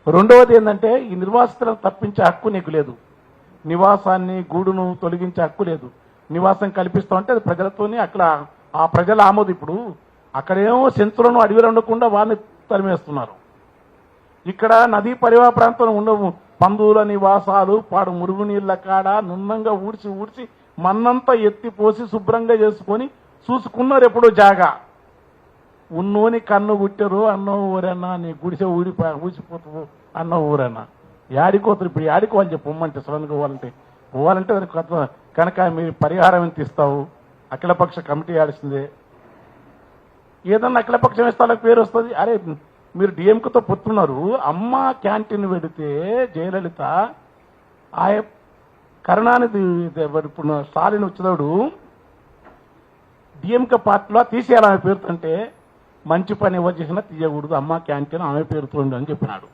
రెండవది ఏంటంటే ఈ నిర్వాసితులను తప్పించే హక్కు నీకు లేదు. నివాసాన్ని గూడును తొలగించే హక్కు లేదు. నివాసం కల్పిస్తామంటే అది ప్రజలతోని అక్కడ ఆ ప్రజల ఆమోదు. ఇప్పుడు అక్కడేమో సెంతులను అడవిలో ఉండకుండా వారిని తరిమేస్తున్నారు. ఇక్కడ నదీ పరివాహ ప్రాంతంలో ఉండవు పందుల నివాసాలు పాడు మురుగునీళ్ళ కాడ నున్నంగా ఊడ్చి మన్నంతా ఎత్తిపోసి శుభ్రంగా చేసుకొని చూసుకున్నారు ఎప్పుడో జాగా. ఉన్నోని కన్ను గుట్టరు అన్నో ఊరన్నా, నీ గుడిసె ఊసిపోతావు అన్న ఊరన్నా. యాడికోతారు ఇప్పుడు? యాడికోవాలి చెప్పు? పొమ్మంటే సడన్గా పోవాలంటే దానికి కనుక మీరు పరిహారం ఎంత ఇస్తావు? అఖిలపక్ష కమిటీ ఆడిసిందే. ఏదన్నా అఖిలపక్షం ఇస్తాలకు పేరు వస్తుంది. అరే మీరు డిఎంకేతో పొత్తున్నారు. అమ్మ క్యాంటీన్ పెడితే జయలలిత కరుణానిధి ఇప్పుడు స్టాలిన్ వచ్చేవాడు డిఎంకే పార్టీలో తీసేయాలి ఆమె పేరుతుంటే మంచి పని ఎవరు చేసినా తీయకూడదు, అమ్మ క్యాంటీన్ ఆమె పేరుతో అని చెప్పినాడు.